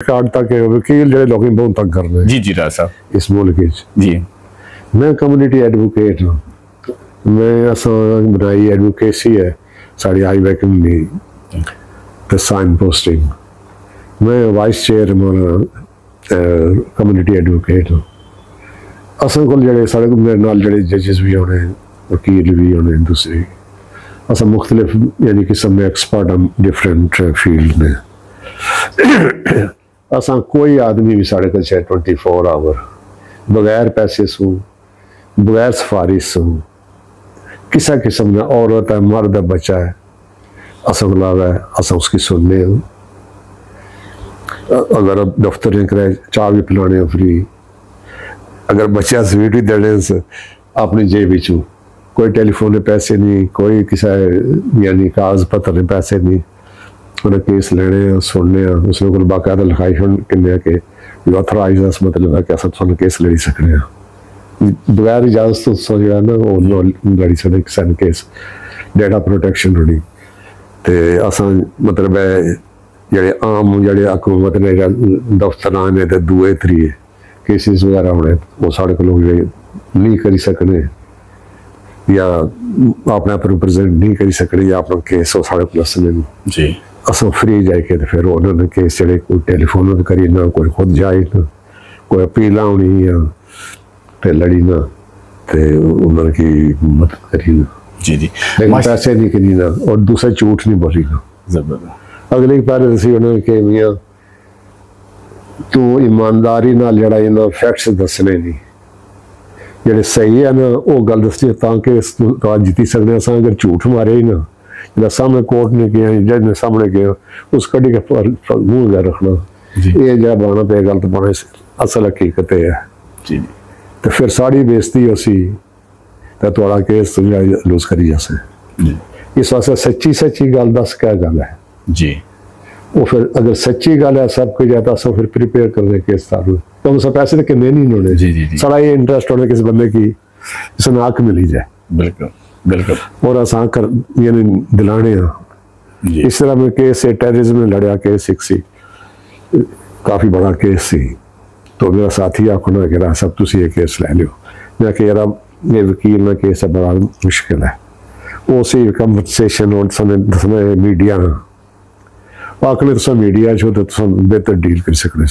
Card तक वकील जो लोग बहुत तंग कर रहे हैं जी राज साहब इस मुल्क जी। मैं कम्युनिटी एडवोकेट हाँ, मैं असा बनाई एडवोकेसी है साड़ी आई वैकम तो साइन पोस्टिंग मैं वाइस चेयर कम्युनिटी एडवोकेट हाँ। असा को जड़े साढ़े मेरे नाल जड़े जजिस भी होने वकील भी होने दूसरी असा मुख्तलिफ यानी किस्म में एक्सपर्ट हम डिफरेंट फील्ड में असा कोई आदमी भी साढ़े को चाहे 24 आवर बगैर पैसे सू बगैर सिफारिश सू किसा किस्म का औरत है मर्द है बच्चा है असा गुलाब है असा उसकी सुनने अगर दफ्तर ने कराए चाह भी पिलाने फ्री अगर बच्चा स्वीट भी देने से अपनी जेब बिचू कोई टेलीफोन में पैसे नहीं कोई किसा यानी कागज पत्र ने पैसे नहीं उन्हें केस लेने सुनने उसने को बाकायदा लिखाई किन्ने के ऑथराइज दस मतलब है कि अस तुम केस लड़ी सकने बगैर इजाजत तो सो जो ना वो लड़ी सकने किसी केस डेटा प्रोटेक्शन होनी तो अस मतलब है जेडे आम जेडे हुकूमत ने दफ्तर आने तो दुए त्रिए केसिस वगैरह होने वो साढ़े को लोग नहीं करी सकने या अपने आप रिप्रेजेंट नहीं करी सकने या अपना केस वो साढ़े को लसने जी असं फ्री जाके तो फिर उन्होंने केस जड़े कोई टेलीफोन में करी ना कोई खुद जाए ना कोई अपील आनी या फिर लड़ी ना तो उन्होंने की मदद करी ना जी जी लेकिन पैसे नहीं करी ना और दूसरा झूठ नहीं बोली ना जबरदस्त अगली बार ऐसी उन्होंने कहा मियाँ तू ईमानदारी ना लड़ाई ना फैक्ट्स दसने नहीं जेडे सही है ना वो गल दसनी ताकि जीती सकते अस अगर झूठ मारे ही ना जो सामने कोर्ट ने किया जज ने सामने किया उस कड़ी का मुंह गया रखना ये जब बाना पे गलत बने असल हकीकत है जी तो फिर साड़ी बेइज्जती उसी तो थोड़ा केस लूज करी जैसे इस वास्ते सच्ची सच्ची गल दस क्या गल है जी वो फिर अगर सच्ची गल है सब कुछ जाता सब फिर प्रिपेयर कर दे केस तारू तो हम सब पैसे तो किन्ने नहीं होने जी सारा ये इंटरेस्ट होने किसी बंदे की जिसे नाक मिली जाए बिल्कुल बिल्कुल और आसान कर यानी दिलाने इस तरह में केस है टेररिज्म में लड़ा केस एक सी काफ़ी बड़ा केस सी तो मेरा साथी आखो ना कह रहा सब तुम ये केस ले लो मैं कह रहा ये वकील ना केस है बड़ा मुश्किल है वो सी कन्वर्सेशन और दसना मीडिया आखने तुम मीडिया छो तो तुम बेहतर डील कर सकने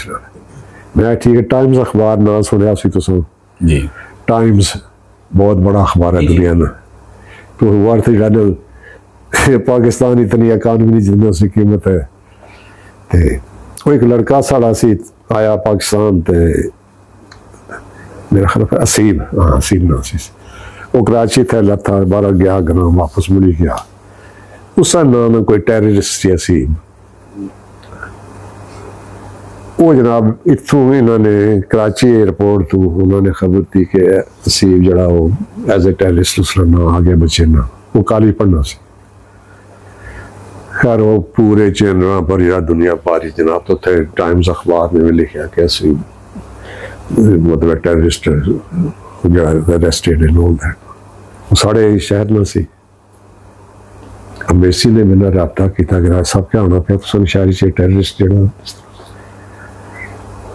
मैं ठीक है टाइम्स अखबार ना सुनिया तुम जी टाइम्स बहुत बड़ा अखबार है दुनिया में तो वर्थ जनरल पाकिस्तान इतनी इकानमी जितनी उसकी कीमत है तो एक लड़का साड़ा सी आया पाकिस्तान ते मेरा ख्याल असीम हाँ असीम ना सी वो कराची थे लथा 12 गया ग्राम वापस मुड़ी गया उसका नाम कोई टेररिस्ट सी असीम वो जनाब इतों इन्होंने कराची एयरपोर्ट तो उन्होंने खबर दी कि असीम जड़ा वो एज ए टेररिस्ट उसका ना आ गया बचे ना वो काली पढ़ना सी खैर वो पूरे चैनलों पर या दुनिया पारी जनाब तो थे टाइम्स अखबार में भी लिखा कि असीम मतलब terrorist arrested and all that वो साढ़े शहर में सी अम्बेसी ने मेरा रबता किया गया सब क्या होना पाया तो शहरी से टेररिस्ट जड़ा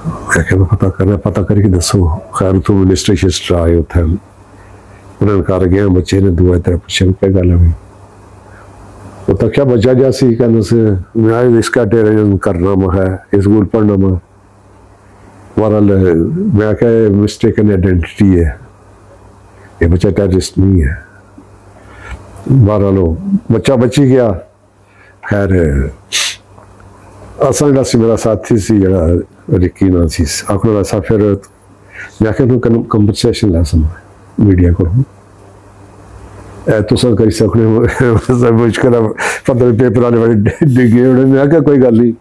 पता करके दसो खैर तू मिनिस्टर शिस्टर आए उथे उन्होंने कर गया बच्चे ने दुआ तेरा पूछे क्या गल है वो तो क्या बच्चा जैसी कहने से मैं इसका टेररिज्म करना मैं है स्कूल पढ़ना मैं वरल मैं क्या मिस्टेकन आइडेंटिटी है ये बच्चा टेररिस्ट नहीं है बहरहाल बच्चा बची गया खैर असा जरा मेरा साथी सी जरा रिक्की ना सी आखना वैसा फिर मैं क्या कंपनसेशन लै सकना मीडिया को तुस करी सकने मुश्किल पता पेपर आने वाले डिगे होने मैं क्या कोई गल नहीं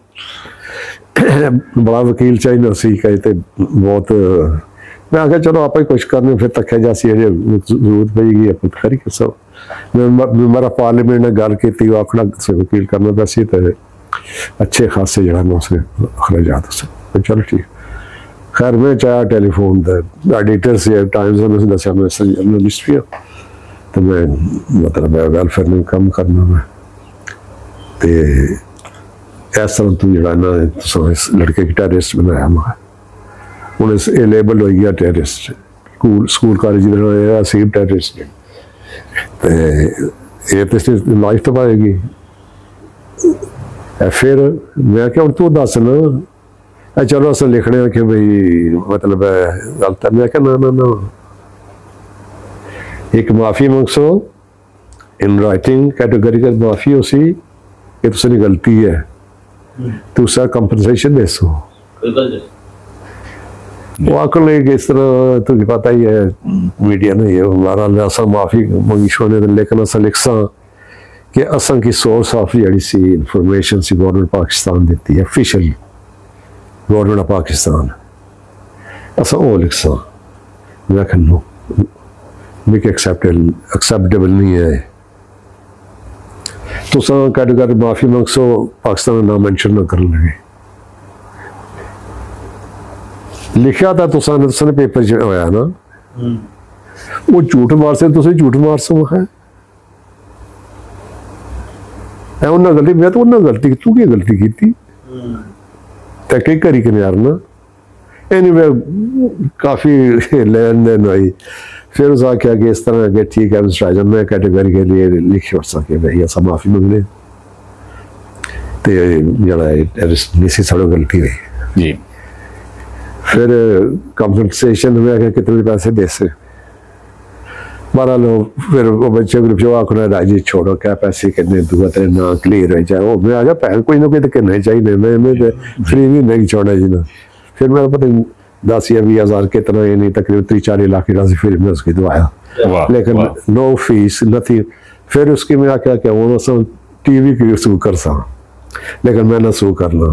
बड़ा वकील चाहिए सी कहते बहुत मैं आख्या चलो आप ही कुछ करने फिर तक जासी अजे जरूरत पेगी अपन खरी सब मेरा पार्लीमेंट ने गल की आखना वकील करना पैसी तो अच्छे खासे जरा मैं उसके अखराजात चलो ठीक खैर मैं चाहे टेलीफोन एडिटर से टाइम्स में दसा मैं जर्नलिस्ट भी तो मैं मतलब वेलफेयर में कम करना मैं इस तरह तू जरा ना इस लड़के की टेररिस्ट बनाया मैं हूँ ये लेबल हो गया टेररिस्ट स्कूल कॉलेज असीम टेररिस्ट ये तो इसने लाइफ तो पाएगी फिर मैं क्या तू दस ना चलो अस लिखने कि भाई मतलब गलत है मैं क्या ना ना ना एक माफ़ी मंगसो इन राइटिंग कैटेगरिकल माफ़ी उसी ये तुझे गलती है तो उसका कंपनसेशन दे सो वो आकर लेके इस तरह तुझे पता ही है मीडिया ने ये हमारा असा माफ़ी मंगी छोड़ने लेकिन असा लिखसा कि असा की source of G C information C government Pakistan देती है ऑफिशियल गवर्नमेंट ऑफ पाकिस्तान असा वो लिखसा मैं कहूँ मिक एक्सेप्टेबल नहीं है तो कैटेगरी माफ़ी मंगसो पाकिस्तान का नाम मेंशन ना कर लगे लिखा था तुसाने पेपर च होया ना वो झूठ मार से तुम झूठ मार सो है उन्हें गलती मैं तो उन्हें गलती तू की गलती की थी तक करी के यार ना एनीवे काफ़ी लेन देन आई फिर उस आख्या कि इस तरह के ठीक है मिस्टर मैं कैटेगरी के लिए लिख छोड़ सके भाई ऐसा माफ़ी मंगने तो जरा नहीं सी साढ़ो गलती हुई जी फिर कंपनसेशन में आके कितने पैसे दे से 12 लोग फिर वो बच्चे ग्रुप जो आखना राजी छोड़ो क्या पैसे कितने दूंगा तेरे ना क्लियर हो जाए वो मैं आ जा पैसे कोई ना कोई तो कहना चाहिए मैं फ्री भी नहीं छोड़ा जी ना फिर मैं पता 10 या 20 हज़ार कितना ये नहीं तकरीबन 30-40 लाख की राशि फिर मैं उसकी दवाया लेकिन नो फीस नथिंग फिर उसकी मैं क्या क्या वो TV की सू कर सा लेकिन मैं ना सू करना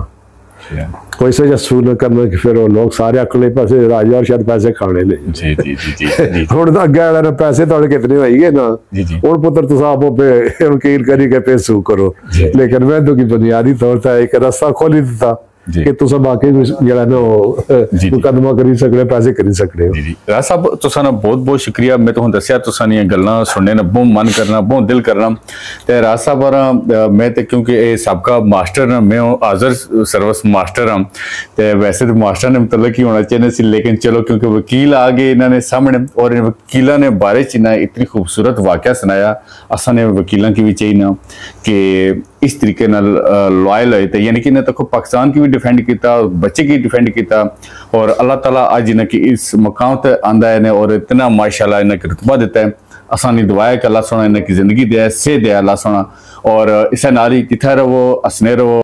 कोई से सू न करना कि फिर वो लोग सारे अकले पैसे राजा और शायद पैसे खाने ने जी जी जी जी हुण तां अग्गे वाले पैसे थोड़े कितने होइए ना हुण पुत्र तुस आप वकील करी के पे सू करो लेकिन मैं तो की बुनियादी तौर पर एक रास्ता खोली दिता कि तुस बाकी जरा ना मुकदमा करी सकते पैसे करी सकते हो जी राज साहब तुसा ना बहुत बहुत शुक्रिया मैं तो दसिया तुसा नी गल्लां सुनने ना बहुत मन करना बहुत दिल करना ते राज साहब और मैं तो क्योंकि ये सबका मास्टर ना मैं हाजर सर्विस मास्टर हाँ ते वैसे तो मास्टर ने मतलब ही होना चाहिए सी लेकिन चलो क्योंकि वकील आ गए इन्होंने सामने और इन वकीलों ने बारे च ना इतनी खूबसूरत वाक़या सुनाया असा ने वकीलों की भी चाहिए ना कि इस तरीके लॉयल होए थे यानी कि इन्हें तक पाकिस्तान की भी डिफेंड किया बच्चे की डिफेंड किया और अल्लाह ताला आज इन्हें कि इस मकाम तक आंदा है और इतना माशाल्लाह इन्हें रुतबा देता है असानी दुआ है कि अल्लाह सोना इन्हें की जिंदगी दे से दे अल्लाह सोना और इसे नारी जिथे रहो हंसने रहो।